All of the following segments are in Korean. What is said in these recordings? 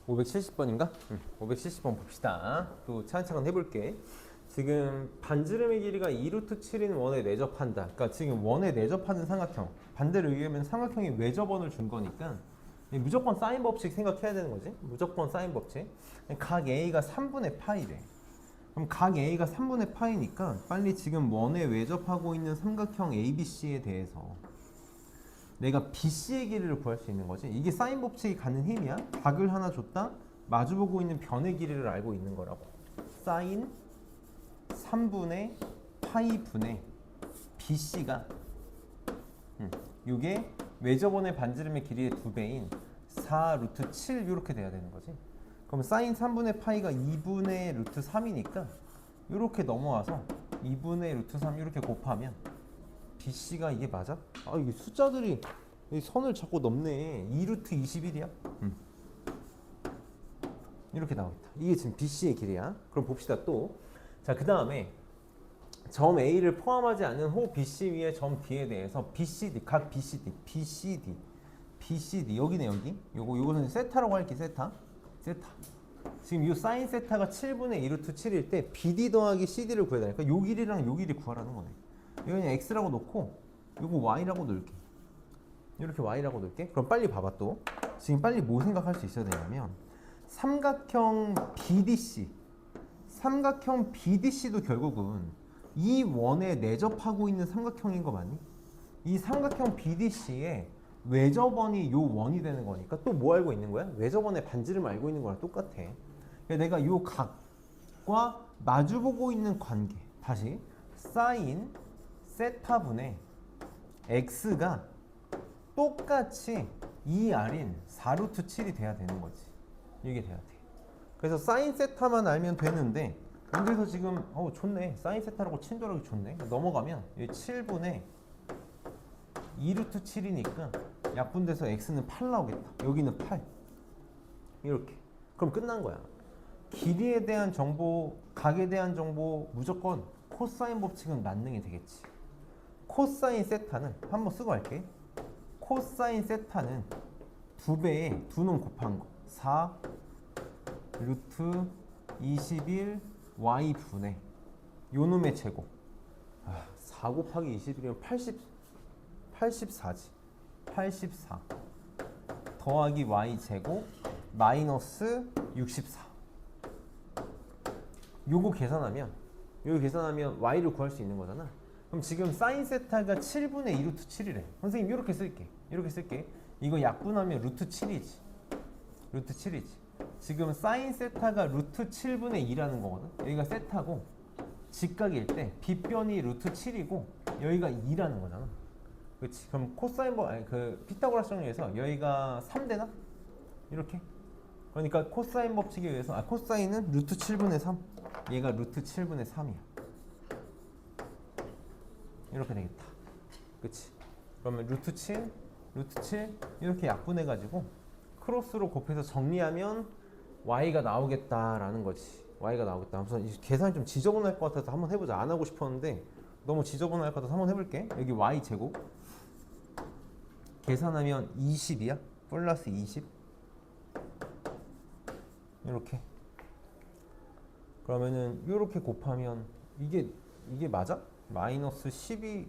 570번인가? 570번 봅시다. 또 차근차근 해볼게. 지금 반지름의 길이가 2루트 7인 원에 내접한다. 그러니까 지금 원에 내접하는 삼각형. 반대로 얘기하면 삼각형이 외접원을 준 거니까 무조건 사인 법칙 생각해야 되는 거지. 무조건 사인 법칙. 각 A가 3분의 파이래. 그럼 각 A가 3분의 파이니까 빨리 지금 원에 외접하고 있는 삼각형 ABC에 대해서 내가 BC의 길이를 구할 수 있는 거지. 이게 사인 법칙이 갖는 힘이야. 각을 하나 줬다. 마주보고 있는 변의 길이를 알고 있는 거라고. 사인 3분의 파이 분의 BC가 이게 외접원의 반지름의 길이의 2배인 4 루트 7 이렇게 돼야 되는 거지. 그럼 사인 3분의 파이가 2분의 루트 3이니까 이렇게 넘어와서 2분의 루트 3 이렇게 곱하면 BC가 이게 맞아? 아, 이게 숫자들이 이 선을 자꾸 넘네. 2루트 21이야. 이렇게 나오겠다. 이게 지금 BC의 길이야. 그럼 봅시다 또. 자, 그 다음에 점 A를 포함하지 않는 호 BC 위의 점 D에 대해서 BCD, 각 BCD 여기네 여기. 요거는 세타라고 할게. 세타. 지금 이 사인 세타가 7분의 2루트 7일 때 BD 더하기 CD를 구해야 되니까 요 길이랑 요 길이 구하라는 거네. 이거 그냥 X라고 놓고 요거 Y라고 놓을게. 이렇게 Y라고 놓을게. 그럼 빨리 봐봐 또. 지금 빨리 뭐 생각할 수 있어야 되냐면 삼각형 BDC도 결국은 이 원에 내접하고 있는 삼각형인 거 맞니? 이 삼각형 BDC의 외접원이 요 원이 되는 거니까 또 뭐 알고 있는 거야? 외접원의 반지름 알고 있는 거랑 똑같아. 그러니까 내가 요 각과 마주보고 있는 관계, 다시 사인 세타분의 x가 똑같이 2r인 4루트 7이 돼야 되는 거지. 이게 돼야 돼. 그래서 사인 세타만 알면 되는데 여기서 지금 좋네. 사인 세타라고 친절하게 좋네. 넘어가면 여기 7분의 2루트 7이니까 약분돼서 x는 8 나오겠다. 여기는 8. 이렇게. 그럼 끝난 거야. 길이에 대한 정보, 각에 대한 정보 무조건 코사인 법칙은 만능이 되겠지. 코사인 세타는 한번 쓰고 할게. 코사인 세타는 2배에 2놈 곱한 거 4 루트 21 y분의 요 놈의 제곱. 4 곱하기 21이면 84지. 84 더하기 y 제곱 마이너스 64. 요거 계산하면 y를 구할 수 있는 거잖아. 그럼 지금 사인 세타가 7분의 2루트 7이래. 선생님 이렇게 쓸게. 이거 약분하면 루트 7이지. 지금 사인 세타가 루트 7분의 2라는 거거든. 여기가 세타고 직각일 때 빗변이 루트 7이고 여기가 2라는 거잖아. 그렇지. 그럼 코사인 피타고라스 정리에서 여기가 3 되나? 이렇게. 그러니까 코사인 법칙에 의해서 코사인은 루트 7분의 3. 얘가 루트 7분의 3이야. 이렇게 되겠다. 그치? 그러면 루트 7 이렇게 약분해가지고 크로스로 곱해서 정리하면 y가 나오겠다라는 거지. y가 나오겠다. 우선 계산이 좀 지저분할 것 같아서 한번 해보자. 안 하고 싶었는데 너무 지저분할 것 같아서 한번 해볼게. 여기 y 제곱 계산하면 20이야. 플러스 20 이렇게. 그러면은 이렇게 곱하면 이게 맞아? 마이너스 12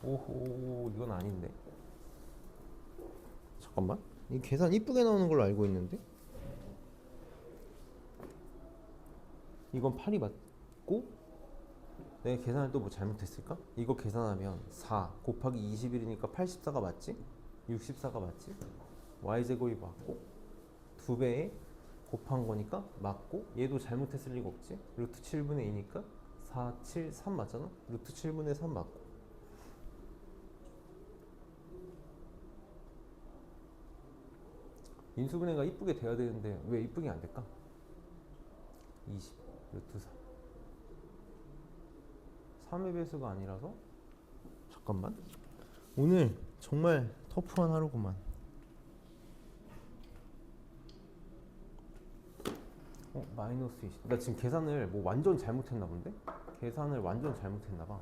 오호, 이건 아닌데. 잠깐만. 이 계산 이쁘게 나오는 걸로 알고 있는데. 이건 8이 맞고 내가 계산을 또 뭐 잘못했을까? 이거 계산하면 4 곱하기 21이니까 84가 맞지? 64가 맞지? y제곱이 맞고 2배에 곱한 거니까 맞고 얘도 잘못했을 리가 없지. 루트 7분의 2니까 4, 7, 3 맞잖아? 루트 7분의 3 맞고. 인수분해가 이쁘게 돼야 되는데 왜 이쁘게 안 될까? 20 루트 3 3의 배수가 아니라서. 잠깐만. 오늘 정말 터프한 하루구만. 마이너스 20. 나 지금 계산을 뭐 완전 잘못했나 본데? 계산을 완전 잘못했나 봐.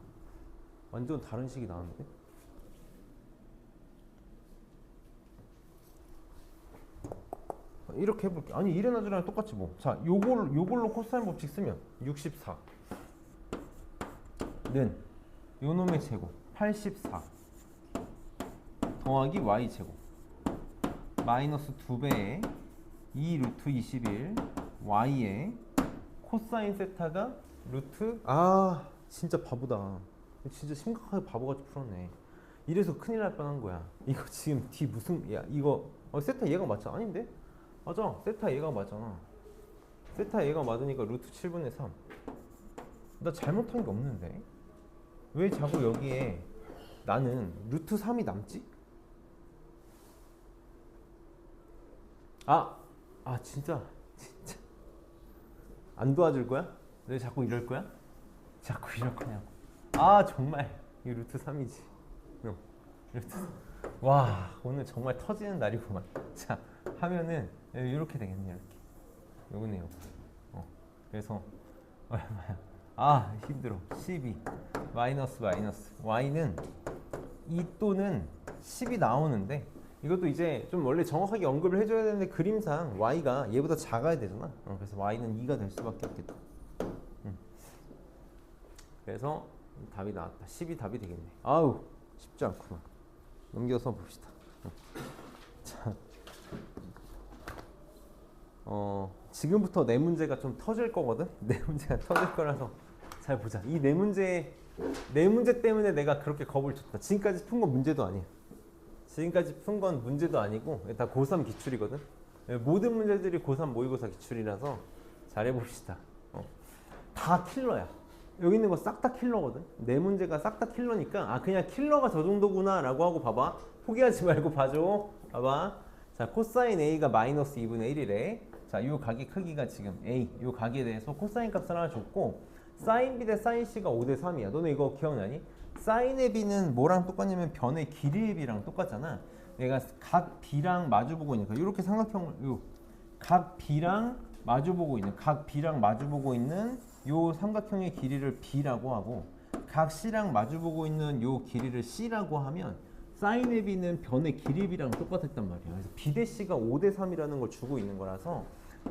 완전 다른 식이 나왔는데? 이렇게 해볼게. 아니 1의 나즈랑 똑같지 뭐. 자, 요걸로 코사인 법칙 쓰면 64는 요놈의 제곱 84 더하기 y 제곱 마이너스 2배의 2 루트 21 y의 코사인 세타가 루트 진짜 바보다. 진짜 심각하게 바보같이 풀었네. 이래서 큰일 날 뻔한 거야. 이거 지금 D 무슨 야 이거 세타 얘가 맞잖아. 아닌데? 맞아. 세타 얘가 맞잖아. 세타 얘가 맞으니까 루트 7분의 3. 나 잘못한 게 없는데 왜 자꾸 여기에 나는 루트 3이 남지? 진짜 안 도와줄 거야? 왜 자꾸 이럴 거야? 자꾸 이럴 거냐고. 정말 이 루트 3이지. 루트 3. 와 오늘 정말 터지는 날이구만. 자 하면은 이렇게 되겠네. 이렇게 요거네요. 그래서 얼마야? 힘들어. 12 마이너스 y는 2 또는 10이 나오는데 이것도 이제 좀 원래 정확하게 언급을 해줘야 되는데 그림상 y가 얘보다 작아야 되잖아. 그래서 y는 2가 될 수밖에 없겠다. 그래서 답이 나왔다. 10이 답이 되겠네. 쉽지 않구만. 넘겨서 봅시다. 자, 지금부터 네 문제가 좀 터질 거거든. 네 문제가 터질 거라서 잘 보자. 이 네 문제 때문에 내가 그렇게 겁을 줬다. 지금까지 푼 건 문제도 아니야. 지금까지 푼 건 문제도 아니고 다 고3 기출이거든. 모든 문제들이 고3 모의고사 기출이라서 잘해봅시다. 다 킬러야. 여기 있는 거 싹 다 킬러거든. 네 문제가 싹 다 킬러니까 그냥 킬러가 저 정도구나 라고 하고 봐봐. 포기하지 말고 봐줘. 봐봐. 자, 코사인 A가 마이너스 2분의 1이래. 자, 요 각의 크기가 지금 A, 요 각에 대해서 코사인 값을 하나 줬고 사인 B 대 사인 C가 5대 3이야. 너네 이거 기억나니? 사인의 B는 뭐랑 똑같냐면 변의 길이의 B랑 똑같잖아. 내가 각 B랑 마주보고 있는 이렇게 삼각형을 각 B랑 마주보고 있는 요 삼각형의 길이를 B라고 하고 각 C랑 마주보고 있는 요 길이를 C라고 하면 사인의 B는 변의 길이 B랑 똑같았단 말이야. 그래서 B 대 C가 5대 3이라는 걸 주고 있는 거라서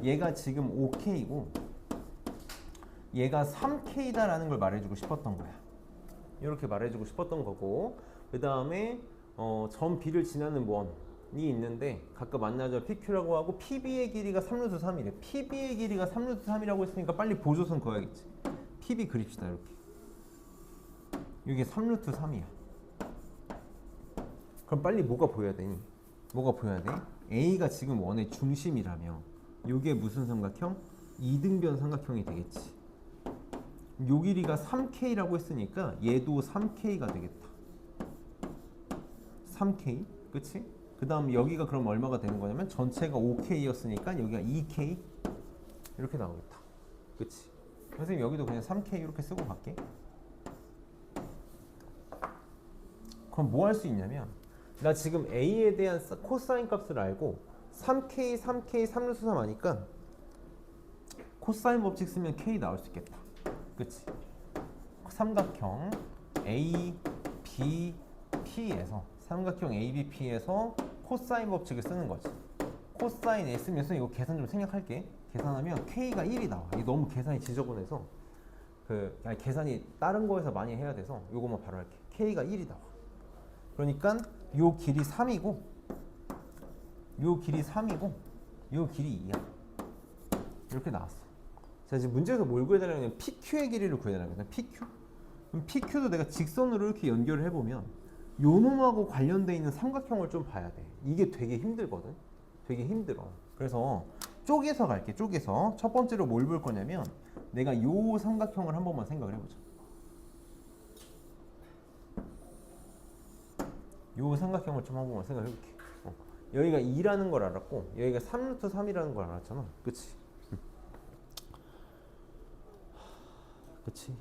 얘가 지금 5K이고 얘가 3K다라는 걸 말해주고 싶었던 거야. 이렇게 말해주고 싶었던 거고 그 다음에 점 B를 지나는 원이 있는데 각각 만나죠. PQ라고 하고 PB의 길이가 3루트 3이래. PB의 길이가 3루트 3이라고 했으니까 빨리 보조선 그어야겠지. PB 그립시다. 이렇게 이게 3루트 3이야. 그럼 빨리 뭐가 보여야 되니? 뭐가 보여야 돼? A가 지금 원의 중심이라며 이게 무슨 삼각형? 이등변 삼각형이 되겠지. 요 길이가 3K라고 했으니까 얘도 3K가 되겠다. 3K, 그치? 그 다음 여기가 그럼 얼마가 되는 거냐면 전체가 5K였으니까 여기가 2K 이렇게 나오겠다. 그치? 선생님 여기도 그냥 3K 이렇게 쓰고 갈게. 그럼 뭐 할 수 있냐면 나 지금 A에 대한 코사인 값을 알고 3K, 3루트 3 하니까 코사인 법칙 쓰면 K 나올 수 있겠다. 그치? 삼각형 ABP에서 코사인 법칙을 쓰는 거지. 코사인 S면서 이거 계산 좀 생략할게. 계산하면 K가 1이 나와. 이게 너무 계산이 지저분해서 계산이 다른 거에서 많이 해야 돼서 이거만 바로 할게. K가 1이 나와. 그러니까 요 길이 3이고 요 길이 2야. 이렇게 나왔어. 자, 지금 문제에서 뭘 구해달라면 PQ의 길이를 구해달라는 거야. PQ? 그럼 PQ도 내가 직선으로 이렇게 연결을 해보면 요 놈하고 관련돼 있는 삼각형을 좀 봐야 돼. 이게 되게 힘들거든. 되게 힘들어. 그래서 쪼개서 갈게. 쪼개서 첫 번째로 뭘 볼 거냐면 내가 요 삼각형을 한 번만 생각을 해보자. 요 삼각형을 좀 한 번만 생각을 해볼게. 여기가 2라는 걸 알았고 여기가 3루트 3이라는 걸 알았잖아. 그치? 그치?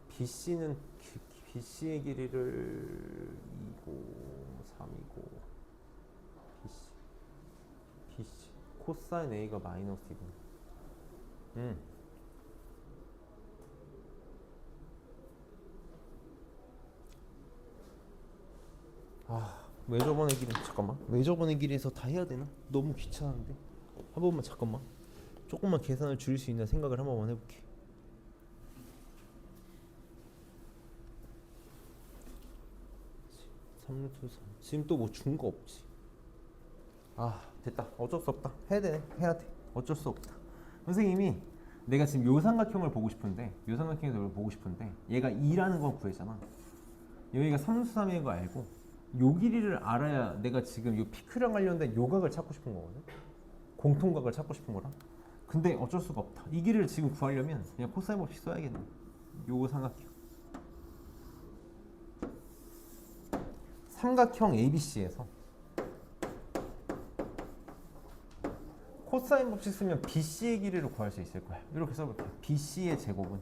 BC는 BC의 길이를 2고 3이고 BC 코사인 A가 마이너스 2분. 외접원의 길이 잠깐만. 외접원의 길에서 다 해야 되나? 너무 귀찮은데. 한 번만 잠깐만. 조금만 계산을 줄일 수 있나 생각을 한 번만 해볼게. 지금 또 뭐 준 거 없지? 아 됐다. 어쩔 수 없다. 해야 되네. 해야 돼. 어쩔 수 없다. 선생님이 내가 지금 요 삼각형을 보고 싶은데 요 삼각형에서 이걸 보고 싶은데 얘가 2라는 걸 구했잖아. 여기가 3수3인 거 알고 요 길이를 알아야 내가 지금 요 PQ랑 관련된 요각을 찾고 싶은 거거든. 공통각을 찾고 싶은 거라. 근데 어쩔 수가 없다. 이 길이를 지금 구하려면 그냥 코사인 법칙 써야겠네. 요 삼각형. 삼각형 ABC에서 코사인 법칙 쓰면 BC의 길이를 구할 수 있을 거야. 이렇게 써볼게. BC의 제곱은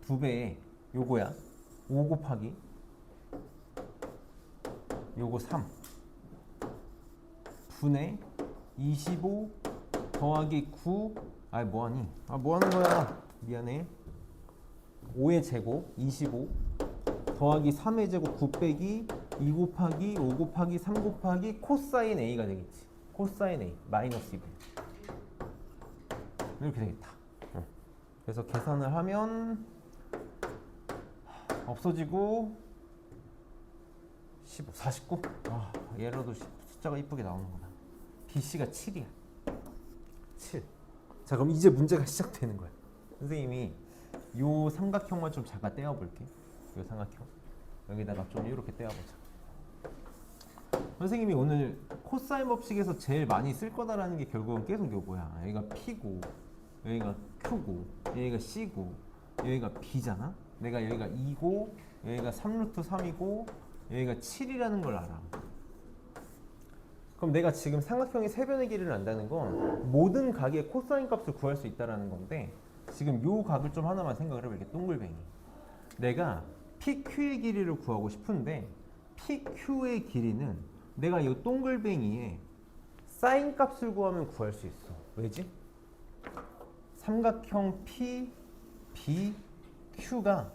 2배의 요거야. 5 곱하기 요거 3 분의 25 더하기 9. 아이 뭐하니? 아 뭐하는 거야? 미안해. 5의 제곱 25 더하기 3의 제곱 9 빼기 2 곱하기 5 곱하기 3 곱하기 코사인 A가 되겠지. 코사인 A 마이너스 2분 이렇게 되겠다. 그래서 계산을 하면 없어지고 15, 49. 아, 얘라도 숫자가 이쁘게 나오는구나. BC가 7이야. 7. 자, 그럼 이제 문제가 시작되는 거야. 선생님이 요 삼각형만 좀 잠깐 떼어볼게. 요 삼각형. 여기다가 좀 이렇게 떼어보자. 선생님이 오늘 코사인 법칙에서 제일 많이 쓸 거다라는 게 결국은 계속 요거야. 여기가 P고, 여기가 Q고, 여기가 C고, 여기가 B잖아? 내가 여기가 2고, 여기가 3루트 3이고, 여기가 7이라는 걸 알아. 그럼 내가 지금 삼각형의 세변의 길이를 안다는 건 모든 각의 코사인 값을 구할 수 있다는 건데 지금 요 각을 좀 하나만 생각을 해볼게. 동글뱅이. 내가 PQ의 길이를 구하고 싶은데 PQ의 길이는 내가 이 동글뱅이에 사인 값을 구하면 구할 수 있어. 왜지? 삼각형 P, B, Q가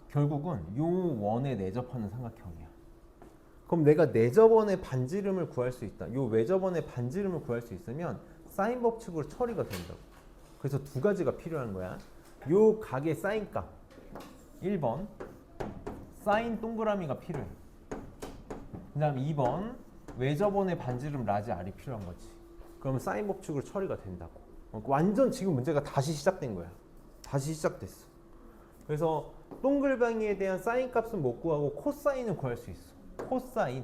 결국은 요 원에 내접하는 삼각형이야. 그럼 내가 내접원의 반지름을 구할 수 있다. 요 외접원의 반지름을 구할 수 있으면 사인 법칙으로 처리가 된다고. 그래서 두 가지가 필요한 거야. 요 각의 사인 값 1번 사인 동그라미가 필요해. 그 다음 2번 외접원의 반지름 라지 R이 필요한 거지. 그러면 사인 법칙으로 처리가 된다고. 완전 지금 문제가 다시 시작된 거야. 다시 시작됐어. 그래서 동글뱅이에 대한 사인 값은 못 구하고 코사인은 구할 수 있어. 코사인.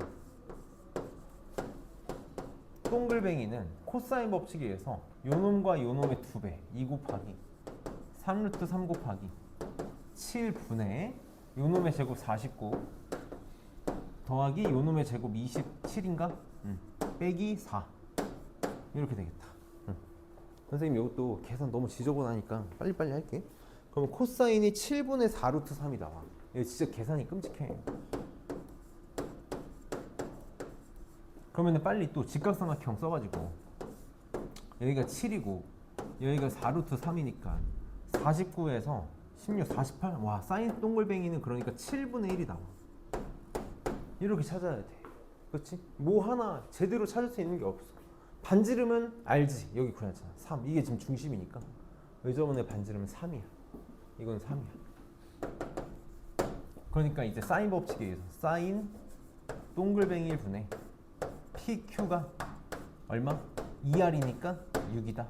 동글뱅이는 코사인 법칙에 의해서 요놈과 요놈의 2배 2 곱하기 3루트 3 곱하기 7분의 요놈의 제곱 49 더하기 요놈의 제곱 27인가? 빼기 4 이렇게 되겠다. 선생님 이것도 계산 너무 지저분하니까 빨리빨리 할게. 그러면 코사인이 7분의 4루트 3이 나와. 이거 진짜 계산이 끔찍해. 그러면 빨리 또 직각삼각형 써가지고 여기가 7이고 여기가 4루트 3이니까 49에서 16, 48. 와, 사인 동글뱅이는 그러니까 7분의 1이 나와. 이렇게 찾아야 돼. 그렇지? 뭐 하나 제대로 찾을 수 있는 게 없어. 반지름은 알지. 여기 구했잖아. 3. 이게 지금 중심이니까. 외접원의 반지름은 3이야. 이건 3이야. 그러니까 이제 사인 법칙에 의해서 사인 동글뱅이 1분의 PQ가 얼마? 2R이니까 6이다.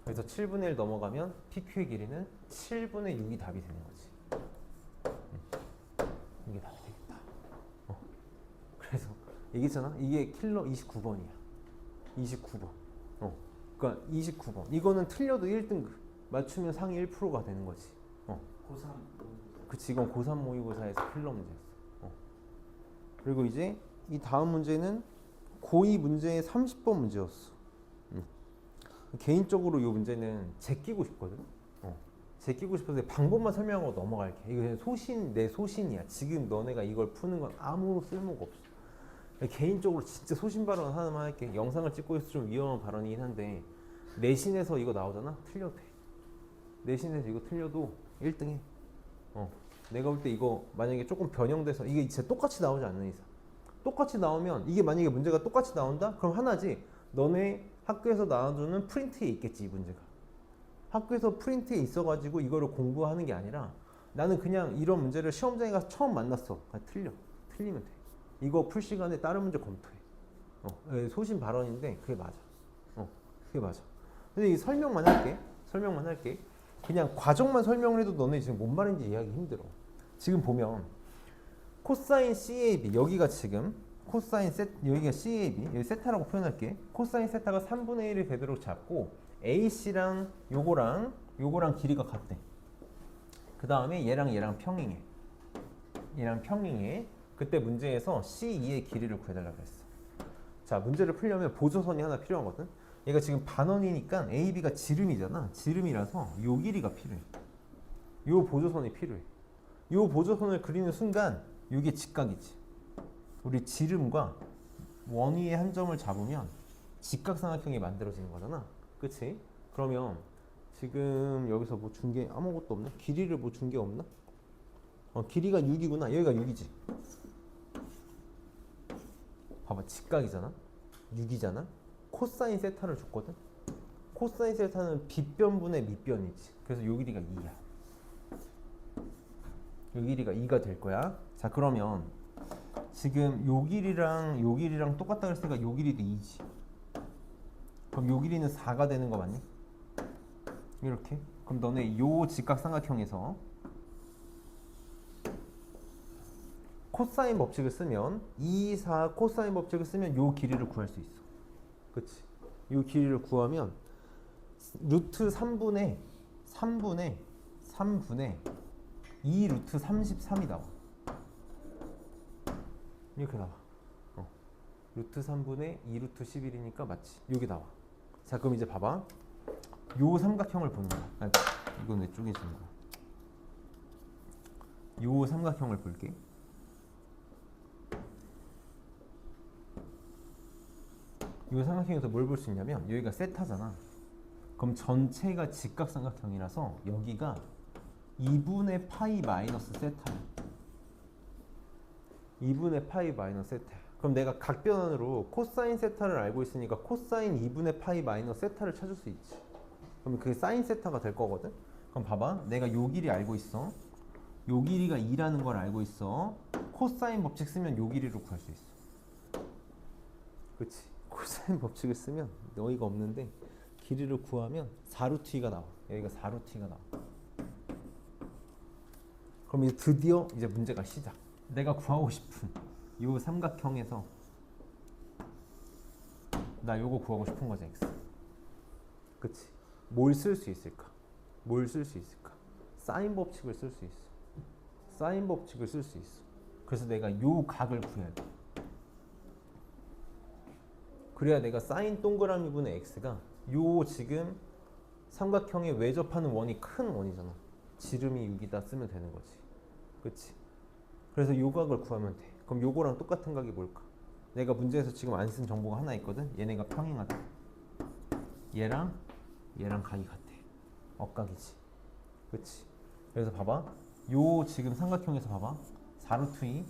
그래서 7분의 1 넘어가면 PQ의 길이는 7분의 6이 답이 되는 거지. 이게 답이 되겠다. 그래서 얘기했잖아. 이게 킬러 29번이야. 29번. 그러니까 29번. 이거는 틀려도 1등급. 맞추면 상위 1%가 되는 거지. 고3 그치, 이건 고3 모의고사에서 킬러 문제였어. 그리고 이제 이 다음 문제는 고2 문제의 30번 문제였어. 개인적으로 이 문제는 제끼고 싶거든. 제끼고 싶어서 방법만 설명하고 넘어갈게. 이거 그냥 내 소신이야. 지금 너네가 이걸 푸는 건 아무 쓸모가 없어. 개인적으로 진짜 소신 발언 하나만 할게. 영상을 찍고 있어서 좀 위험한 발언이긴 한데 내신에서 이거 나오잖아? 틀려도 돼. 내신에서 이거 틀려도 1등해. 내가 볼 때 이거 만약에 조금 변형돼서 이게 진짜 똑같이 나오지 않는 이상, 똑같이 나오면 이게 만약에 문제가 똑같이 나온다? 그럼 하나지. 너네 학교에서 나와주는 프린트에 있겠지 이 문제가. 학교에서 프린트에 있어가지고 이거를 공부하는 게 아니라 나는 그냥 이런 문제를 시험장에 가서 처음 만났어. 그냥 틀리면 돼. 이거 풀 시간에 다른 문제 검토해. 소신 발언인데 그게 맞아. 그게 맞아. 근데 이 설명만 할게. 그냥 과정만 설명을 해도 너네 지금 뭔 말인지 이해하기 힘들어. 지금 보면 코사인 CAB 여기가 지금 코사인 여기가 CAB 여기 세타라고 표현할게. 코사인 세타가 3분의 1이 되도록 잡고 AC랑 요거랑 길이가 같대. 그 다음에 얘랑 평행해. 그때 문제에서 C2의 길이를 구해달라고 했어. 자, 문제를 풀려면 보조선이 하나 필요하거든. 얘가 지금 반원이니까 AB가 지름이잖아. 지름이라서 요 길이가 필요해. 요 보조선이 필요해. 요 보조선을 그리는 순간 요게 직각이지. 우리 지름과 원위의 한 점을 잡으면 직각삼각형이 만들어지는 거잖아. 그치? 그러면 지금 여기서 뭐 준 게 아무것도 없나? 길이를 뭐 준 게 없나? 길이가 6이구나. 여기가 6이지. 봐봐, 직각이잖아. 6이잖아. 코사인 세타를 줬거든. 코사인 세타는 빗변분의 밑변이지. 그래서 요 길이가 2야. 요 길이가 2가 될 거야. 자, 그러면 지금 요 길이랑 똑같다 그랬으니까 요 길이도 2지. 그럼 요 길이는 4가 되는 거 맞니? 이렇게. 그럼 너네 요 직각삼각형에서 코사인 법칙을 쓰면 2, 4 코사인 법칙을 쓰면 요 길이를 구할 수 있어. 그치? 요 길이를 구하면 루트 3분의 2 루트 33이 나와. 이렇게 나와. 루트 3분의 2 루트 11이니까 맞지? 여기 나와. 자, 그럼 이제 봐봐. 요 삼각형을 보는 거야. 이건 내 쪽에 있는 거야. 요 삼각형을 볼게. 이 삼각형에서 뭘 볼 수 있냐면 여기가 세타잖아. 그럼 전체가 직각삼각형이라서 여기가 2분의 파이 마이너스 세타야. 2분의 파이 마이너스 세타야. 그럼 내가 각변환으로 코사인 세타를 알고 있으니까 코사인 2분의 파이 마이너스 세타를 찾을 수 있지. 그럼 그게 사인 세타가 될 거거든. 그럼 봐봐, 내가 요 길이 알고 있어. 요 길이가 2라는 걸 알고 있어. 코사인 법칙 쓰면 요 길이로 구할 수 있어. 그치? 코사인 법칙을 쓰면 어이가 없는데 길이를 구하면 4루트 2가 나와. 여기가 4루트 2가 나와. 그럼 이제 드디어 이제 문제가 시작. 내가 구하고 싶은 이 삼각형에서 나 요거 구하고 싶은 거지, X. 그치? 뭘 쓸 수 있을까? 사인 법칙을 쓸 수 있어. 그래서 내가 요 각을 구해야 돼. 그래야 내가 사인 동그라미 분의 x가 요 지금 삼각형에 외접하는 원이 큰 원이잖아. 지름이 6이다 쓰면 되는 거지. 그치? 그래서 요 각을 구하면 돼. 그럼 요거랑 똑같은 각이 뭘까? 내가 문제에서 지금 안 쓴 정보가 하나 있거든. 얘네가 평행하다. 얘랑 각이 같아. 억각이지. 그치? 그래서 봐봐. 요 지금 삼각형에서 봐봐. 4루트 2,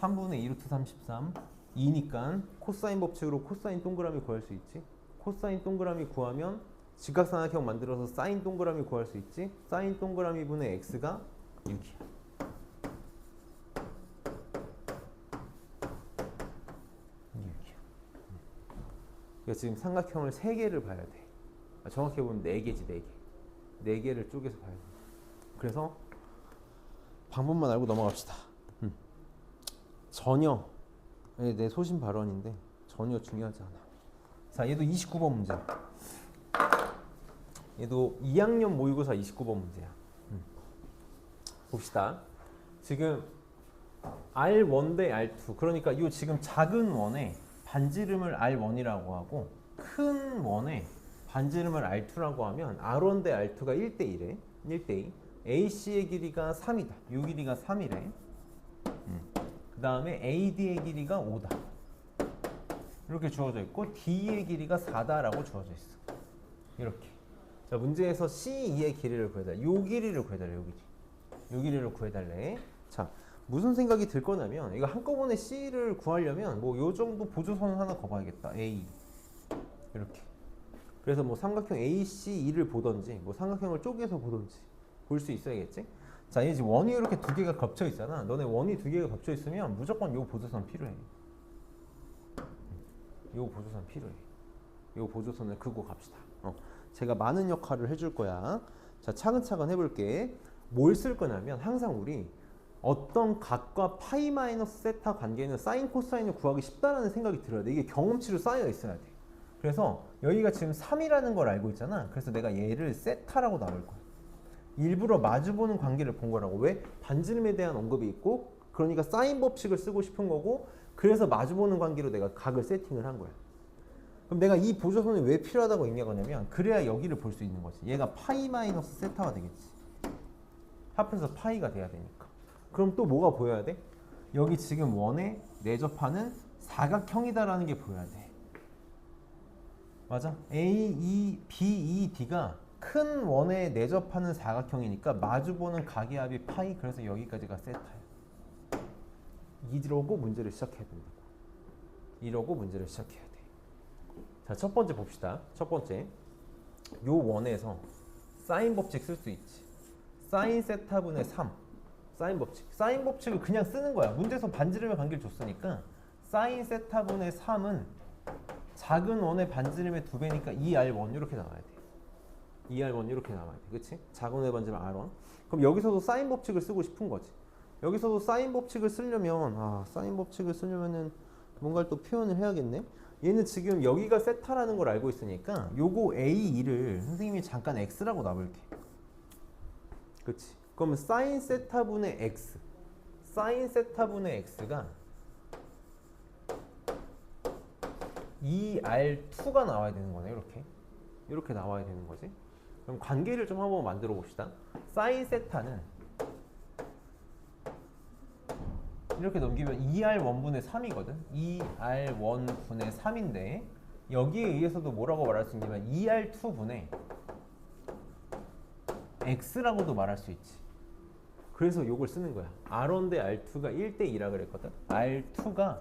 3분의 2 루트 33, 2니까 코사인 법칙으로 코사인 동그라미 구할 수 있지. 코사인 동그라미 구하면 직각삼각형 만들어서 사인 동그라미 구할 수 있지. 사인 동그라미 분의 x가 6이야. 그러니까 지금 삼각형을 3개를 봐야 돼. 정확히 보면 4개지, 4개. 4개를 쪼개서 봐야 돼. 그래서 방법만 알고 넘어갑시다. 전혀, 내 소신 발언인데 전혀 중요하지 않아. 자, 얘도 29번 문제. 얘도 2학년 모의고사 29번 문제야. 봅시다. 지금 R1 대 R2. 그러니까 이 지금 작은 원에 반지름을 R1이라고 하고 큰 원에 반지름을 R2라고 하면 R1 대 R2가 1대1에 1대2. AC의 길이가 3이다. 이 길이가 3이래. 그 다음에 AD의 길이가 5다. 이렇게 주어져 있고 D의 길이가 4다라고 주어져 있어. 이렇게. 자, 문제에서 C2의 길이를 구해달라. 요 길이를 구해달라. 요 길이. 요 길이를 구해달래. 자, 무슨 생각이 들 거냐면 이거 한꺼번에 C를 구하려면 뭐 요 정도 보조선 하나 거봐야겠다. A 이렇게. 그래서 뭐 삼각형 ACE를 보던지 뭐 삼각형을 쪼개서 보던지 볼 수 있어야겠지. 자, 이제 원이 이렇게 두 개가 겹쳐 있잖아. 너네 원이 두 개가 겹쳐 있으면 무조건 요 보조선 필요해. 요 보조선 필요해. 요 보조선을 그고 갑시다. 제가 많은 역할을 해줄 거야. 자, 차근차근 해볼게. 뭘 쓸 거냐면 항상 우리 어떤 각과 파이 마이너스 세타 관계는 사인 코사인을 구하기 쉽다라는 생각이 들어야 돼. 이게 경험치로 쌓여 있어야 돼. 그래서 여기가 지금 3이라는 걸 알고 있잖아. 그래서 내가 얘를 세타라고 나올 거야. 일부러 마주보는 관계를 본 거라고. 왜? 반지름에 대한 언급이 있고, 그러니까 사인 법칙을 쓰고 싶은 거고, 그래서 마주보는 관계로 내가 각을 세팅을 한 거야. 그럼 내가 이 보조선이 왜 필요하다고 얘기하냐면 그래야 여기를 볼 수 있는 거지. 얘가 파이 마이너스 세타가 되겠지. 합해서 파이가 돼야 되니까. 그럼 또 뭐가 보여야 돼? 여기 지금 원에 내접하는 사각형이다라는 게 보여야 돼. 맞아? A, E, B, E, D가 큰 원에 내접하는 사각형이니까 마주보는 각의 합이 파이. 그래서 여기까지가 세타야. 이러고 문제를 시작해야 된다고. 이러고 문제를 시작해야 돼. 자, 첫 번째 봅시다. 첫 번째, 요 원에서 사인 법칙 쓸 수 있지. 사인 세타분의 3. 사인 법칙. 사인 법칙을 그냥 쓰는 거야. 문제에서 반지름의 관계를 줬으니까 사인 세타분의 3은 작은 원의 반지름의 2배니까 2R1 이렇게 나와야 돼. 2R1 이렇게 나와야 돼. 그치? 작은 원의 반지름 R1. 그럼 여기서도 사인 법칙을 쓰고 싶은 거지. 여기서도 사인 법칙을 쓰려면 사인 법칙을 쓰려면은 뭔가를 또 표현을 해야겠네. 얘는 지금 여기가 세타라는 걸 알고 있으니까 요거 A2를 선생님이 잠깐 X라고 놔볼게. 그치? 그러면 사인 세타분의 X, 사인 세타분의 X가 2R2가 나와야 되는 거네. 이렇게 나와야 되는 거지. 그럼 관계를 좀 한번 만들어 봅시다. 사인 세타는 이렇게 넘기면 2R1분의 3이거든. 2R1분의 3인데 여기에 의해서도 뭐라고 말할 수 있냐면 2R2분의 X라고도 말할 수 있지. 그래서 이걸 쓰는 거야. R1 대 R2가 1대 2라 그랬거든. R2가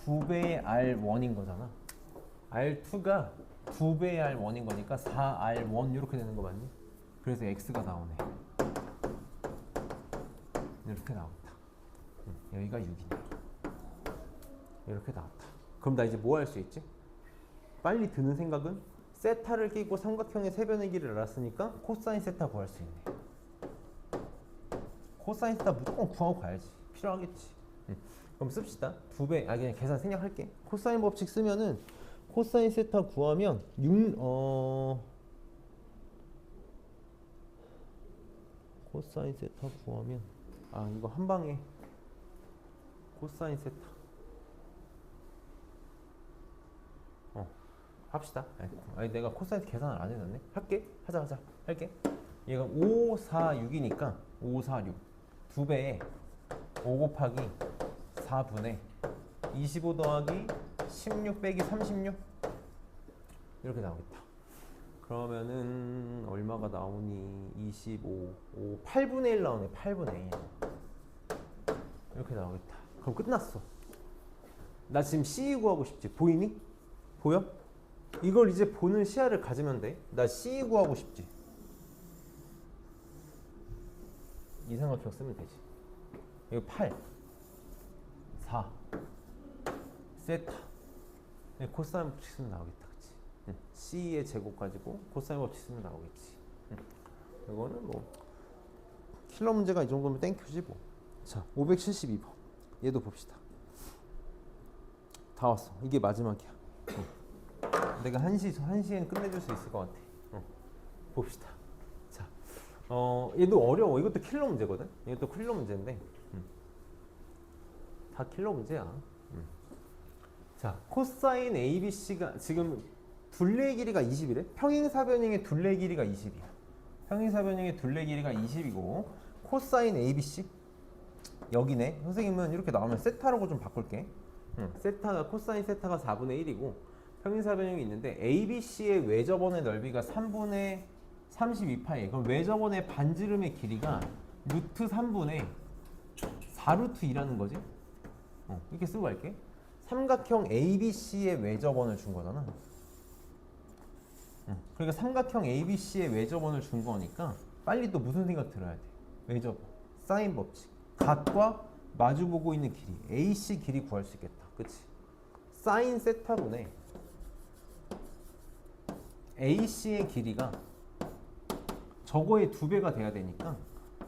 2배의 R1인 거잖아. R2가 2배의 R1인 거니까 4R1 이렇게 되는 거 맞니? 그래서 X가 나오네. 이렇게 나왔다. 여기가 6이네. 이렇게 나왔다. 그럼 나 이제 뭐 할 수 있지? 빨리 드는 생각은 세타를 끼고 삼각형의 세변의 길이를 알았으니까 코사인 세타 구할 수 있네. 코사인 세타 무조건 구하고 가야지. 필요하겠지. 그럼 씁시다. 2배, 그냥 계산 생략할게. 코사인 법칙 쓰면은 코사인 세타 구하면 코사인 세타 구하면 이거 한 방에 코사인 세타 합시다. 내가 코사인 계산을 안 해놨네. 할게. 얘가 5, 4, 6이니까 5, 4, 6 2배에 5 곱하기 4분의 25 더하기 16 빼기 36 이렇게 나오겠다. 그러면은 얼마가 나오니? 25, 8분의 1 나오네. 8분의 1 이렇게 나오겠다. 그럼 끝났어. 나 지금 C 구하고 싶지. 보이니? 보여? 이걸 이제 보는 시야를 가지면 돼. 나 C 구하고 싶지. 이 삼각형 쓰면 되지. 이거 8, 4, 세타. 코사인 법칙 쓰면 나오겠다. 그치? C의 제곱 가지고 코사인 법칙 쓰면 나오겠지. 이거는 뭐 킬러 문제가 이 정도면 땡큐지 뭐. 자, 572번. 얘도 봅시다. 다 왔어. 이게 마지막이야. 내가 1시엔 끝내줄 수 있을 것 같아. 봅시다. 자, 얘도 어려워. 이것도 킬러 문제거든. 이것도 킬러 문제인데, 다 킬러 문제야. 자, 코사인 ABC가 지금 둘레의 길이가 20이래. 평행사변형의 둘레의 길이가 20이야. 평행사변형의 둘레의 길이가 20이고, 코사인 ABC 여기네. 선생님은 이렇게 나오면 세타라고 좀 바꿀게. 세타가 코사인 세타가 4분의 1이고 평행사변형이 있는데 ABC의 외접원의 넓이가 3분의 32파이. 그럼 외접원의 반지름의 길이가 루트 3분의 4루트 2라는 거지. 이렇게 쓰고 갈게. 삼각형 ABC의 외접원을 준 거잖아. 그러니까 삼각형 ABC의 외접원을 준 거니까 빨리 또 무슨 생각 들어야 돼? 외접원, 사인 법칙. 각과 마주보고 있는 길이, AC 길이 구할 수 있겠다. 그치? 사인 세타분의 AC의 길이가 저거의 2배가 돼야 되니까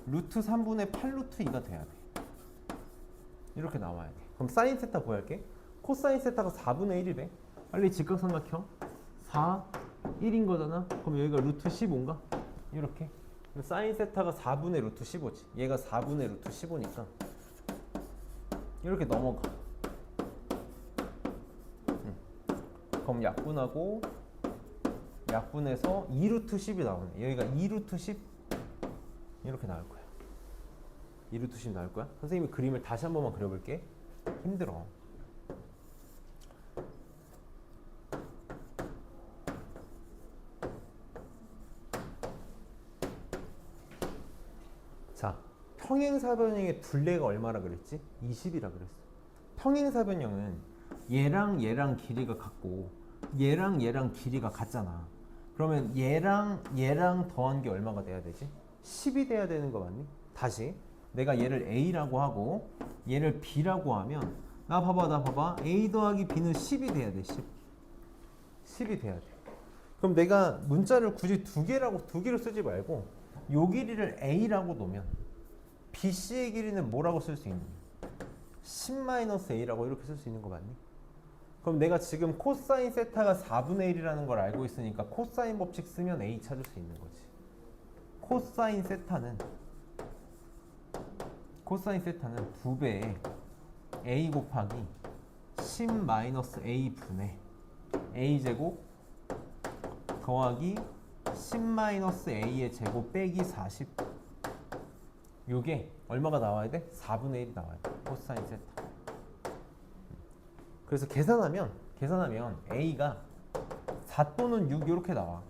루트 3분의 8루트 2가 돼야 돼. 이렇게 나와야 돼. 그럼 사인 세타 구할게. 코사인 세타가 4분의 1이래. 빨리 직각삼각형 4, 1인 거잖아. 그럼 여기가 루트 15인가? 이렇게. 사인 세타가 4분의 루트 15지. 얘가 4분의 루트 15니까 이렇게 넘어가. 그럼 약분하고 약분해서 2루트 10이 나오네. 여기가 2루트 10 이렇게 나올 거야. 2루트 10 나올 거야. 선생님이 그림을 다시 한 번만 그려볼게. 힘들어. 자, 평행사변형의 둘레가 얼마라 그랬지? 20이라 그랬어. 평행사변형은 얘랑 얘랑 길이가 같고 얘랑 얘랑 길이가 같잖아. 그러면 얘랑 얘랑 더한 게 얼마가 돼야 되지? 10이 돼야 되는 거 맞니? 다시 내가 얘를 A라고 하고 얘를 B라고 하면 나 봐봐 A 더하기 B는 10이 돼야 돼. 10이 돼야 돼. 그럼 내가 문자를 굳이 두 개로 쓰지 말고 요 길이를 A라고 놓으면 BC의 길이는 뭐라고 쓸 수 있니? 10-A라고 이렇게 쓸 수 있는 거 맞니? 그럼 내가 지금 코사인 세타가 4분의 1이라는 걸 알고 있으니까 코사인 법칙 쓰면 A 찾을 수 있는 거지. 코사인 세타는 2배의 A 곱하기 10-A 분의 A제곱 더하기 10-A의 제곱 빼기 40. 요게 얼마가 나와야 돼? 4분의 1이 나와야 돼. 코사인 세타. 그래서 계산하면 A가 4 또는 6 이렇게 나와.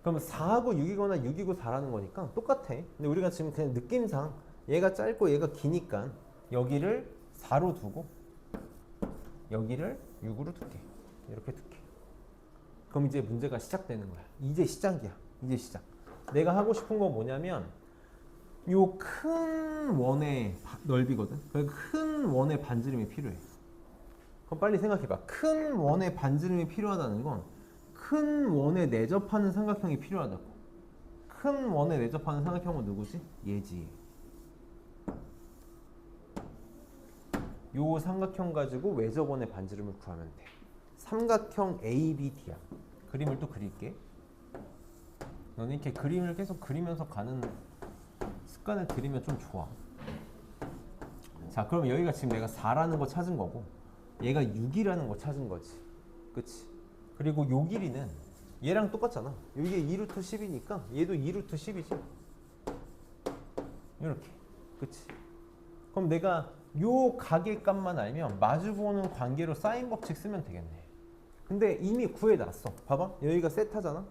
그러면 4하고 6이거나 6이고 4라는 거니까 똑같아. 근데 우리가 지금 그냥 느낌상 얘가 짧고 얘가 기니까 여기를 4로 두고 여기를 6으로 둘게. 이렇게 둘게. 그럼 이제 문제가 시작되는 거야. 이제 시작이야. 이제 시작. 내가 하고 싶은 건 뭐냐면 요 큰 원의 넓이거든. 그러니까 큰 원의 반지름이 필요해. 그럼 빨리 생각해봐. 큰 원의 반지름이 필요하다는 건 큰 원에 내접하는 삼각형이 필요하다고. 큰 원에 내접하는 삼각형은 누구지? 얘지. 요 삼각형 가지고 외접원의 반지름을 구하면 돼. 삼각형 ABD야. 그림을 또 그릴게. 너는 이렇게 그림을 계속 그리면서 가는 습관을 들이면 좀 좋아. 자, 그럼 여기가 지금 내가 4라는 거 찾은 거고 얘가 6이라는 거 찾은 거지. 그치? 그리고 요 길이는 얘랑 똑같잖아. 이게 2루트 10이니까 얘도 2루트 10이지. 이렇게. 그치? 그럼 내가 요 각의 값만 알면 마주보는 관계로 사인 법칙 쓰면 되겠네. 근데 이미 구해놨어. 봐봐. 여기가 세타잖아.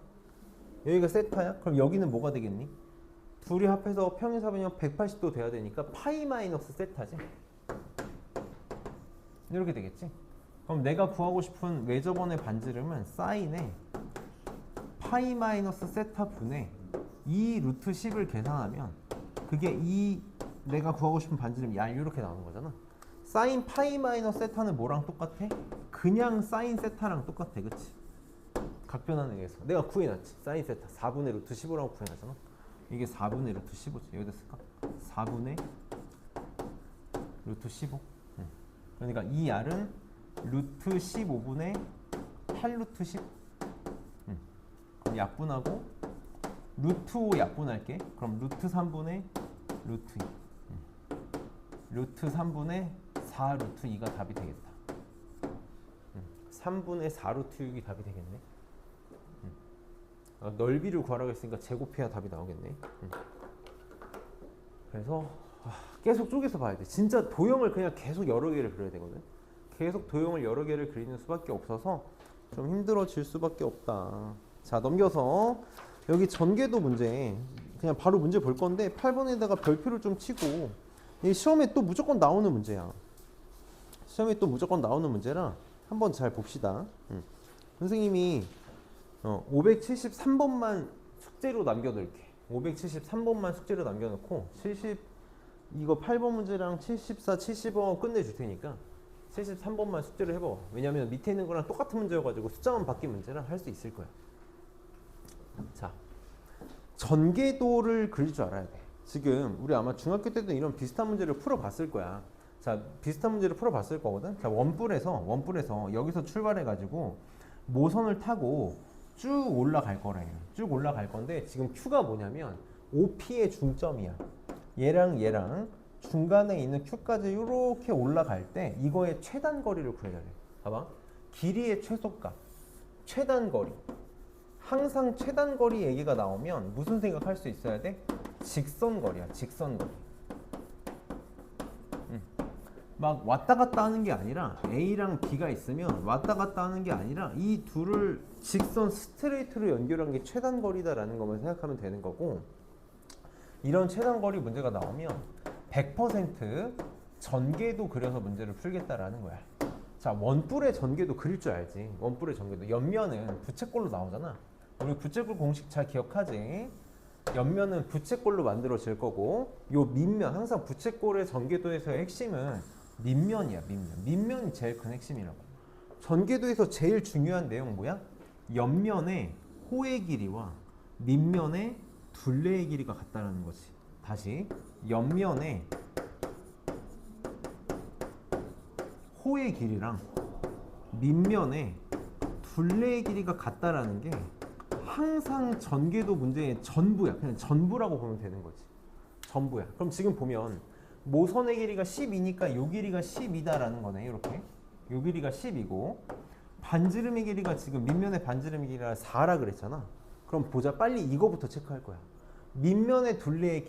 여기가 세타야. 그럼 여기는 뭐가 되겠니? 둘이 합해서 평행사변형 180도 돼야 되니까 파이 마이너스 세타지. 이렇게 되겠지. 그럼 내가 구하고 싶은 외접원의 반지름은 사인에 파이 마이너스 세타 분의 2 루트 10을 계산하면 그게 내가 구하고 싶은 반지름 야 이렇게 나오는 거잖아. 사인 파이 마이너스 세타는 뭐랑 똑같아? 그냥 사인 세타랑 똑같아. 그치? 각변환에 의해서 내가 구해놨지. 사인 세타 4분의 루트 15라고 구해놨잖아. 이게 4분의 루트 15지. 여기다 쓸까? 4분의 루트 15. 그러니까 이 R은 루트 15분의 8루트 10. 그럼 약분하고 루트 5 약분할게. 그럼 루트 3분의 루트 2. 루트 3분의 4 루트 2가 답이 되겠다. 3분의 4 루트 6이 답이 되겠네. 넓이를 구하라고 했으니까 제곱해야 답이 나오겠네. 그래서 계속 쪼개서 봐야 돼. 진짜 도형을 그냥 계속 여러 개를 그려야 되거든. 계속 도형을 여러 개를 그리는 수밖에 없어서 좀 힘들어질 수밖에 없다. 자, 넘겨서 여기 전개도 문제 그냥 바로 문제 볼 건데 8번에다가 별표를 좀 치고 이 시험에 또 무조건 나오는 문제야. 시험에 또 무조건 나오는 문제라 한번 잘 봅시다. 선생님이 573번만 숙제로 남겨놓을게. 573번만 숙제로 남겨놓고 이거 8번 문제랑 74, 75 끝내줄 테니까 73번만 숙제를 해봐. 왜냐면 밑에 있는 거랑 똑같은 문제여가지고 숫자만 바뀐 문제라 할 수 있을 거야. 자, 전개도를 그릴 줄 알아야 돼. 지금 우리 아마 중학교 때도 이런 비슷한 문제를 풀어봤을 거야. 자, 비슷한 문제를 풀어봤을 거거든. 자, 원뿔에서 여기서 출발해가지고 모선을 타고 쭉 올라갈 거래요. 쭉 올라갈 건데 지금 Q가 뭐냐면 OP의 중점이야. 얘랑 중간에 있는 Q까지 이렇게 올라갈 때 이거의 최단 거리를 구해야 돼. 봐봐. 길이의 최소값, 최단 거리. 항상 최단 거리 얘기가 나오면 무슨 생각할 수 있어야 돼? 직선 거리야. 직선 거리. 막 왔다 갔다 하는 게 아니라 A랑 B가 있으면 왔다 갔다 하는 게 아니라 이 둘을 직선 스트레이트로 연결한 게 최단 거리다라는 것만 생각하면 되는 거고, 이런 최단 거리 문제가 나오면 100% 전개도 그려서 문제를 풀겠다라는 거야. 자, 원뿔의 전개도 그릴 줄 알지. 원뿔의 전개도. 옆면은 부채꼴로 나오잖아. 우리 부채꼴 공식 잘 기억하지? 옆면은 부채꼴로 만들어질 거고, 요 밑면, 항상 부채꼴의 전개도에서의 핵심은 밑면이야. 밑면이 제일 큰 핵심이라고. 전개도에서 제일 중요한 내용 뭐야? 옆면의 호의 길이와 밑면의 둘레의 길이가 같다는 거지. 다시, 옆면의 호의 길이랑 밑면의 둘레의 길이가 같다라는 게 항상 전개도 문제의 전부야. 그냥 전부라고 보면 되는 거지. 전부야. 그럼 지금 보면 모선의 길이가 12니까 요 길이가 12다라는 거네. 이렇게. 요 길이가 10이고 반지름의 길이가 지금 밑면의 반지름의 길이가 4라 그랬잖아. 그럼 보자. 빨리 이거부터 체크할 거야. 밑면의 둘레의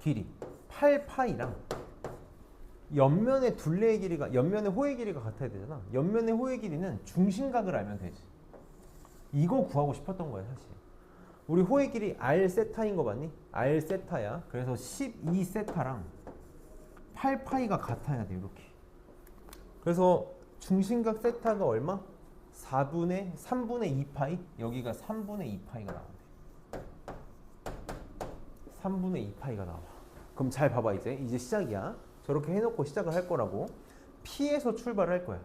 길이 8파이랑 옆면의 둘레의 길이가, 옆면의 호의 길이가 같아야 되잖아. 옆면의 호의 길이는 중심각을 알면 되지. 이거 구하고 싶었던 거야 사실. 우리 호의 길이 R 세타인 거 봤니? R 세타야. 그래서 12 세타랑 8파이가 같아야 돼. 이렇게. 그래서 중심각 세타가 얼마? 3분의 2파이? 여기가 3분의 2파이가 나온대. 3분의 2파이가 나와. 그럼 잘 봐봐. 이제 시작이야. 저렇게 해놓고 시작을 할 거라고. P에서 출발할 거야.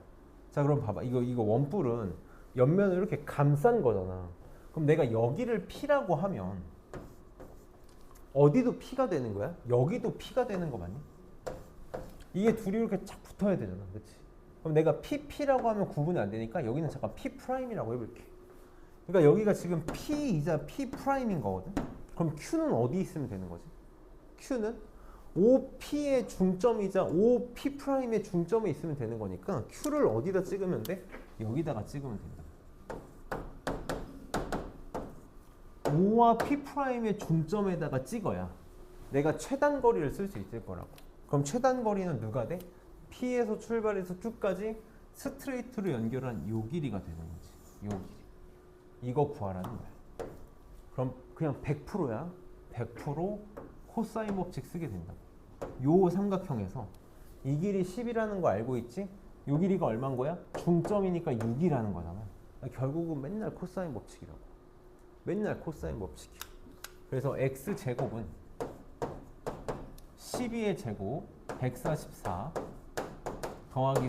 자, 그럼 봐봐. 이거 원뿔은 옆면을 이렇게 감싼 거잖아. 그럼 내가 여기를 P라고 하면 어디도 P가 되는 거야? 여기도 P가 되는 거 맞니? 이게 둘이 이렇게 착 붙어야 되잖아. 그치? 그럼 내가 PP라고 하면 구분이 안 되니까 여기는 잠깐 P'이라고 해볼게. 그러니까 여기가 지금 P이자 P'인 거거든? 그럼 Q는 어디 있으면 되는 거지? Q는 OP의 중점이자 OP'의 중점에 있으면 되는 거니까 Q를 어디다 찍으면 돼? 여기다가 찍으면 된다. O와 P'의 중점에다가 찍어야 내가 최단 거리를 쓸 수 있을 거라고. 그럼 최단 거리는 누가 돼? P에서 출발해서 Q까지 스트레이트로 연결한 요 길이가 되는 거지. 요 길이. 이거 구하라는 거야. 그럼 그냥 100%야. 100% 코사인 법칙 쓰게 된다고. 요 삼각형에서 이 길이 10이라는 거 알고 있지? 요 길이가 얼마인 거야? 중점이니까 6이라는 거잖아. 결국은 맨날 코사인 법칙이라고. 맨날 코사인 법칙이야. 그래서 x제곱은 12의 제곱 144 더하기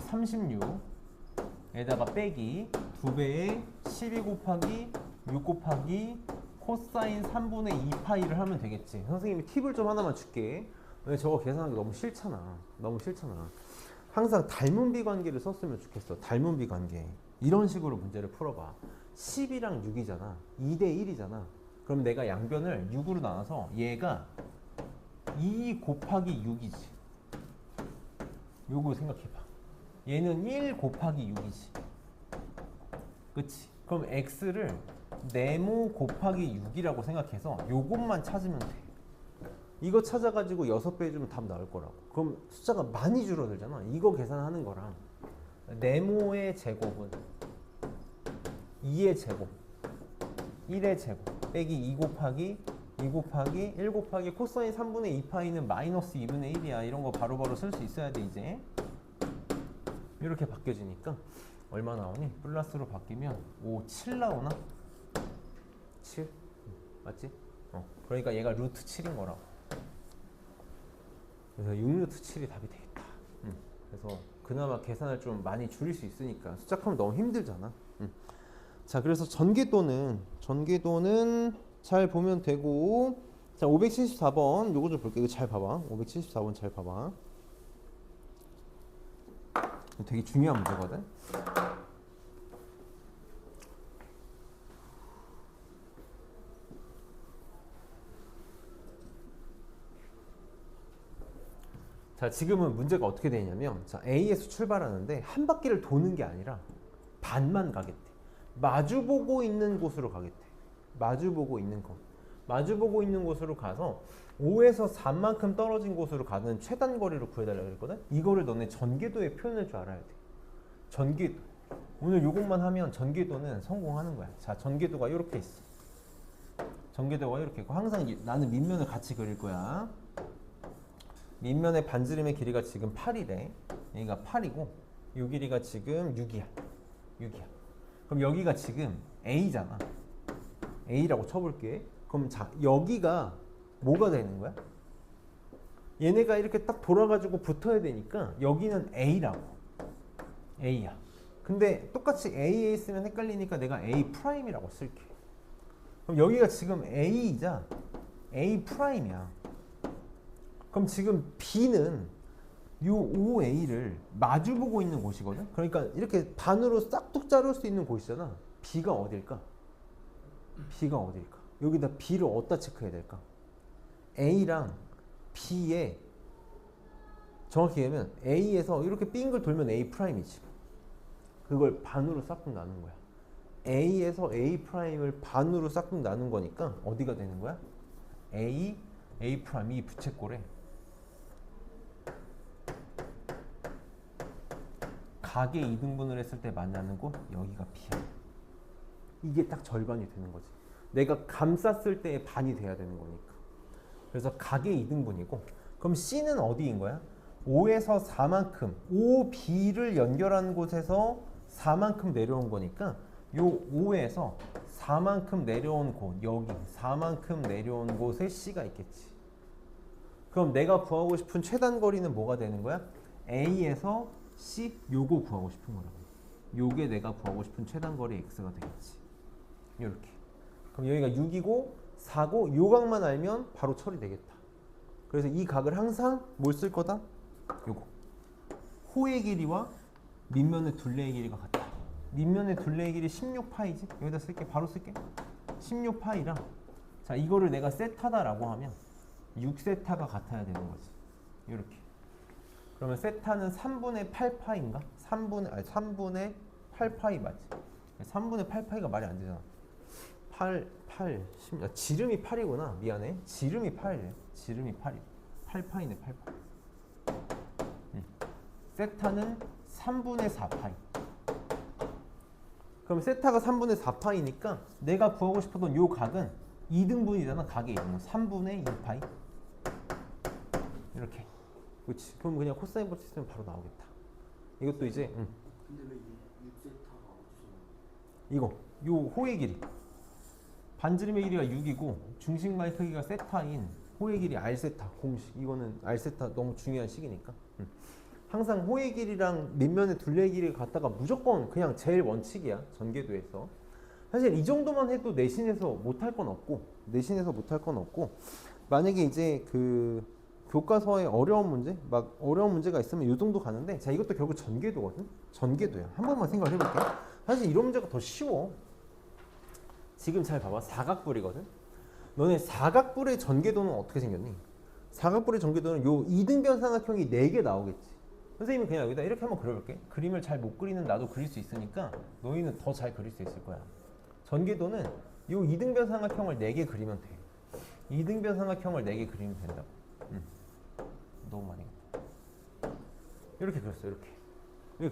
36에다가 빼기 2배의 12 곱하기 6 곱하기 코사인 3분의 2파이를 하면 되겠지. 선생님이 팁을 좀 하나만 줄게. 왜 저거 계산하기 너무 싫잖아. 항상 닮은 비관계를 썼으면 좋겠어. 닮은 비관계. 이런 식으로 문제를 풀어봐. 10이랑 6이잖아. 2대 1이잖아. 그럼 내가 양변을 6으로 나눠서 얘가 2 곱하기 6이지. 요거 생각해봐. 얘는 1 곱하기 6이지. 그치? 그럼 x를 네모 곱하기 6이라고 생각해서 요것만 찾으면 돼. 이거 찾아가지고 6배 해주면 답 나올 거라고. 그럼 숫자가 많이 줄어들잖아. 이거 계산하는 거랑 네모의 제곱은 2의 제곱 1의 제곱 빼기 2 곱하기 2 곱하기 1 곱하기 코사인 3분의 2파이는 마이너스 2분의 1이야. 이런 거 바로바로 쓸 수 있어야 돼 이제. 이렇게 바뀌어지니까 얼마 나오니? 플러스로 바뀌면 5, 7 나오나? 7? 맞지? 그러니까 얘가 루트 7인 거라고. 그래서 6루트 7이 답이 되겠다. 그래서 그나마 계산을 좀 많이 줄일 수 있으니까 수작하면 너무 힘들잖아. 자, 그래서 전개도는 잘 보면 되고, 자 574번 요거 좀 볼게. 이거 잘 봐봐. 574번 잘 봐봐. 되게 중요한 문제거든. 자, 지금은 문제가 어떻게 되냐면, 자 A에서 출발하는데 한 바퀴를 도는 게 아니라 반만 가겠대. 마주보고 있는 곳으로 가겠대. 마주보고 있는 곳. 마주보고 있는 곳으로 가서 5에서 3만큼 떨어진 곳으로 가는 최단 거리를 구해달라고 그랬거든. 이거를 너네 전개도에 표현할 줄 알아야 돼. 전개도. 오늘 요것만 하면 전개도는 성공하는 거야. 자, 전개도가 이렇게 있어. 전개도가 이렇게 있고, 항상 나는 밑면을 같이 그릴 거야. 밑면의 반지름의 길이가 지금 8이래. 여기가 8이고 이 길이가 지금 6이야. 6이야. 그럼 여기가 지금 A잖아. A라고 쳐볼게. 그럼 자, 여기가 뭐가 되는 거야? 얘네가 이렇게 딱 돌아가지고 붙어야 되니까 여기는 A라고. A야. 근데 똑같이 A에 있으면 헷갈리니까 내가 A 프라임이라고 쓸게. 그럼 여기가 지금 A이자 A 프라임이야. 그럼 지금 B는 요 OA를 마주보고 있는 곳이거든. 그러니까 이렇게 반으로 싹둑 자를 수 있는 곳이잖아. B가 어딜까? B가 어딜까? 여기다 B를 어디다 체크해야 될까? A랑 B에 정확히 얘기하면 A에서 이렇게 빙글 돌면 A 프라임이지. 그걸 반으로 싹둑 나눈 거야. A에서 A 프라임을 반으로 싹둑 나눈 거니까 어디가 되는 거야? A 프라임 이 부채꼴에 각의 이등분을 했을 때 만나는 곳 여기가 B야. 이게 딱 절반이 되는 거지. 내가 감쌌을 때의 반이 돼야 되는 거니까. 그래서 각의 이등분이고, 그럼 C는 어디인 거야? 5에서 4만큼 5B를 연결한 곳에서 4만큼 내려온 거니까 요 5에서 4만큼 내려온 곳, 여기 4만큼 내려온 곳에 C가 있겠지. 그럼 내가 구하고 싶은 최단 거리는 뭐가 되는 거야? A에서 C, 요거 구하고 싶은 거라고. 요게 내가 구하고 싶은 최단 거리 X가 되겠지. 요렇게. 그럼 여기가 6이고 4고 요 각만 알면 바로 처리되겠다. 그래서 이 각을 항상 뭘 쓸 거다? 요거. 호의 길이와 밑면의 둘레의 길이가 같다. 밑면의 둘레의 길이 16파이지? 여기다 쓸게. 바로 쓸게. 16파이랑 자, 이거를 내가 세타다라고 하면 6세타가 같아야 되는 거지. 이렇게. 그러면 세타는 3분의 8파인가? 3분의 8파이 맞지? 3분의 8파이가 말이 안 되잖아. 8, 10. 야, 지름이 8이구나. 미안해. 지름이 8이래. 지름이 8이. 8파이네, 8파. 세타는 3분의 4파이. 그럼 세타가 3분의 4파이니까 내가 구하고 싶었던 요 각은 2등분이잖아. 각의 2등분. 3분의 2파이. 이렇게. 그렇지. 그럼 그냥 코사인 법칙 쓰면 바로 나오겠다. 이것도 이제 근데 왜 6세타가 어디서 이거 요 호의 길이 반지름의 길이가 6이고 중심과의 크기가 세타인 호의 길이 R세타 공식. 이거는 R세타 너무 중요한 식이니까 항상 호의 길이랑 밑면의 둘레의 길이를 갖다가 무조건 그냥 제일 원칙이야. 전개도에서 사실 이 정도만 해도 내신에서 못할 건 없고 만약에 이제 그 교과서에 어려운 문제, 막 어려운 문제가 있으면 이 정도 가는데, 자 이것도 결국 전개도거든. 전개도야. 한 번만 생각을 해볼게. 사실 이런 문제가 더 쉬워. 지금 잘 봐봐. 사각뿔이거든. 너네 사각뿔의 전개도는 어떻게 생겼니? 사각뿔의 전개도는 요 이등변 삼각형이 4개 나오겠지. 선생님은 그냥 여기다 이렇게 한번 그려볼게. 그림을 잘 못 그리는 나도 그릴 수 있으니까 너희는 더 잘 그릴 수 있을 거야. 전개도는 요 이등변 삼각형을 4개 그리면 돼. 이등변 삼각형을 4개 그리면 된다고. 너무 많이 했다. 이렇게 그렸어. 이렇게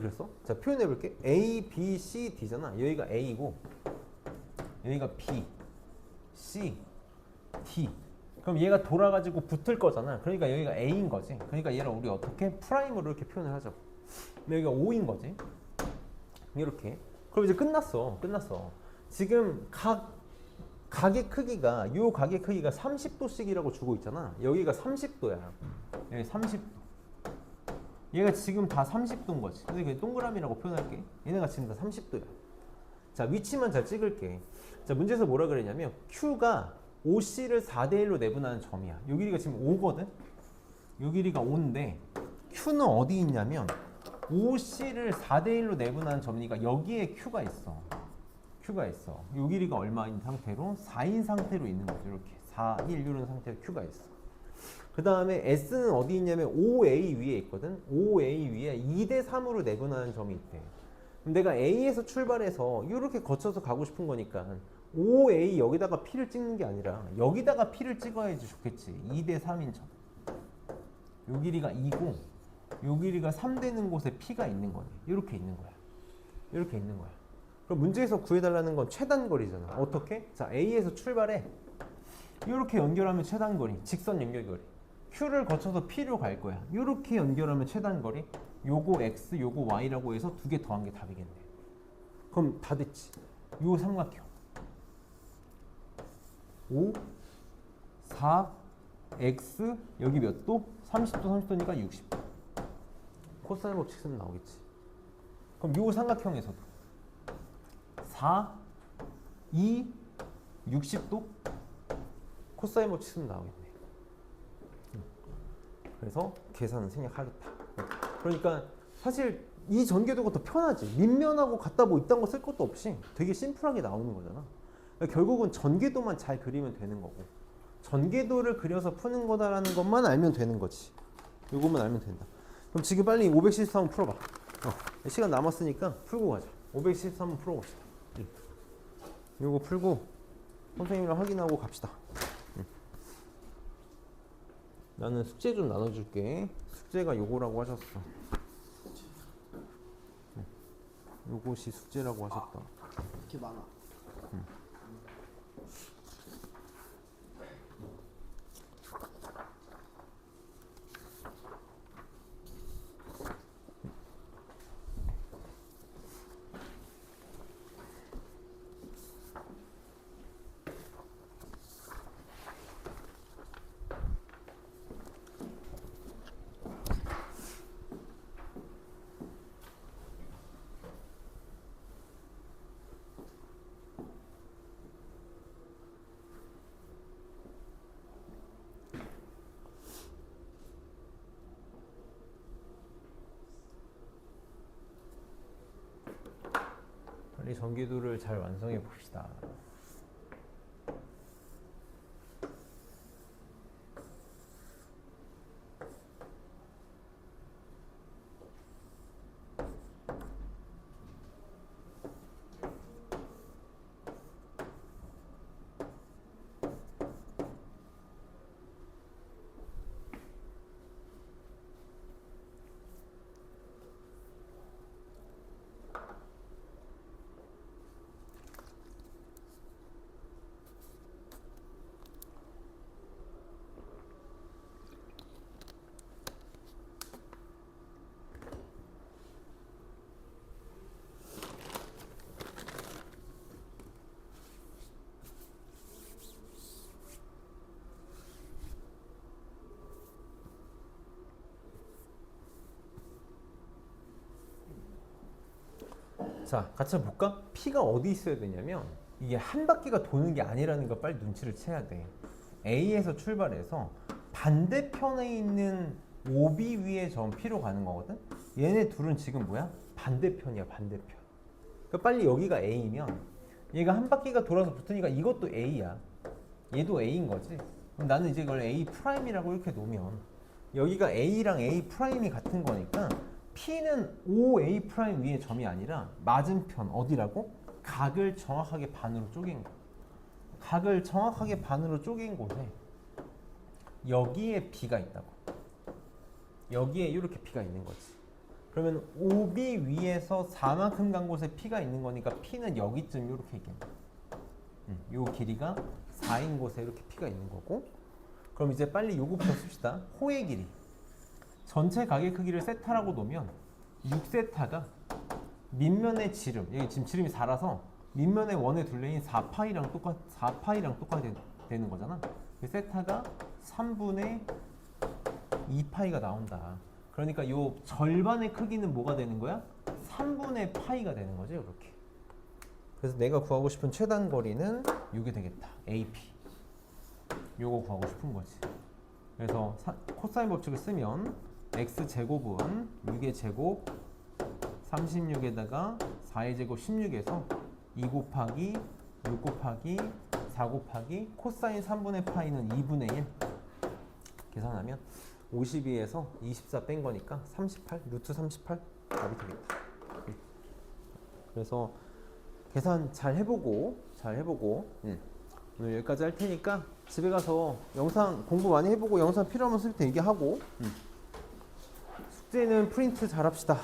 그렸어? 자, 표현해 볼게. A, B, C, D잖아. 여기가 A고 여기가 B, C, D. 그럼 얘가 돌아가지고 붙을 거잖아. 그러니까 여기가 A인 거지. 그러니까 얘를 우리 어떻게 프라임으로 이렇게 표현을 하자고. 근데 여기가 O인 거지. 이렇게. 그럼 이제 끝났어. 지금 각의 크기가 요 각의 크기가 30도씩이라고 주고 있잖아. 여기가 30도야. 여기 30도. 얘가 지금 다 30도인 거지. 근데 그냥 동그라미라고 표현할게. 얘네가 지금 다 30도야. 자, 위치만 잘 찍을게. 자, 문제에서 뭐라 그랬냐면 Q가 OC를 4대1로 내분하는 점이야. 요 길이가 지금 5거든? 요 길이가 5인데 Q는 어디 있냐면 OC를 4대1로 내분하는 점이니까 여기에 Q가 있어. 요 길이가 얼마인 상태로? 4인 상태로 있는 거죠. 이렇게 4, 1 이런 상태로 Q가 있어. 그 다음에 S는 어디 있냐면 OA 위에 있거든. OA 위에 2대 3으로 내분하는 점이 있대. 그럼 내가 A에서 출발해서 이렇게 거쳐서 가고 싶은 거니까 OA 여기다가 P를 찍는 게 아니라 여기다가 P를 찍어야지 좋겠지. 2대 3인 점. 요 길이가 2고 요 길이가 3 되는 곳에 P가 있는 거네. 이렇게 있는 거야. 그럼 문제에서 구해달라는 건 최단거리잖아. 어떻게? 자, A에서 출발해. 이렇게 연결하면 최단거리, 직선 연결거리. Q를 거쳐서 P로 갈 거야. 이렇게 연결하면 최단거리. 요거 X, 요거 Y라고 해서 두 개 더한 게 답이겠네. 그럼 다 됐지. 요 삼각형. 5, 4, X, 여기 몇 도? 30도, 30도니까 60도. 코사인 법칙 쓰면 나오겠지. 그럼 요 삼각형에서도 4, 2, 60도? 코사인 법칙 쓰면 나오겠네. 그래서 계산은 생략하겠다. 그러니까 사실 이 전개도가 더 편하지. 밑면하고 같다 뭐 이딴 거 쓸 것도 없이 되게 심플하게 나오는 거잖아. 그러니까 결국은 전개도만 잘 그리면 되는 거고, 전개도를 그려서 푸는 거다라는 것만 알면 되는 거지. 요것만 알면 된다. 그럼 지금 빨리 513번 풀어봐. 시간 남았으니까 풀고 가자. 513번 풀어봅시다. 요거 풀고 선생님이랑 확인하고 갑시다. 나는 숙제 좀 나눠줄게. 숙제가 요거라고 하셨어. 요것이 숙제라고 하셨다. 이렇게 많아. 빨리 전개도를 잘 완성해 봅시다. 자, 같이 볼까? P가 어디 있어야 되냐면 이게 한 바퀴가 도는 게 아니라는 걸 빨리 눈치를 채야 돼. A에서 출발해서 반대편에 있는 OB 위에 점 P로 가는 거거든? 얘네 둘은 지금 뭐야? 반대편이야, 반대편. 그러니까 빨리 여기가 A면 얘가 한 바퀴가 돌아서 붙으니까 이것도 A야. 얘도 A인 거지. 그럼 나는 이제 이걸 A 프라임이라고 이렇게 놓으면 여기가 A랑 A 프라임이 같은 거니까 P는 OA 프라임 위에 점이 아니라 맞은편 어디라고? 각을 정확하게 반으로 쪼갠 거. 각을 정확하게 반으로 쪼갠 곳에 여기에 B가 있다고. 여기에 이렇게 P가 있는 거지. 그러면 OB 위에서 4만큼 간 곳에 P가 있는 거니까 P는 여기쯤 이렇게 있겠네. 요 길이가 4인 곳에 이렇게 P가 있는 거고. 그럼 이제 빨리 요거부터 씁시다. 호의 길이. 전체 가게 크기를 세타라고 놓으면 6세타가 밑면의 지름, 여기 지금 지름이 4라서 밑면의 원의 둘레인 4파이랑 똑같이 되는 거잖아. 세타가 3분의 2파이가 나온다. 그러니까 요 절반의 크기는 뭐가 되는 거야? 3분의 파이가 되는 거죠, 이렇게. 그래서 내가 구하고 싶은 최단 거리는 이게 되겠다. AP. 요거 구하고 싶은 거지. 그래서 코사인 법칙을 쓰면 x 제곱은 6의 제곱 36에다가 4의 제곱 16에서 2 곱하기 6 곱하기 4 곱하기 코사인 3분의 파이는 2분의 1 계산하면 52에서 24 뺀 거니까 38 루트 38 답이 되겠다. 그래서 계산 잘 해보고 오늘 여기까지 할 테니까 집에 가서 영상 공부 많이 해보고 영상 필요하면 쓸 때 얘기하고 숙제는 프린트 잘 합시다.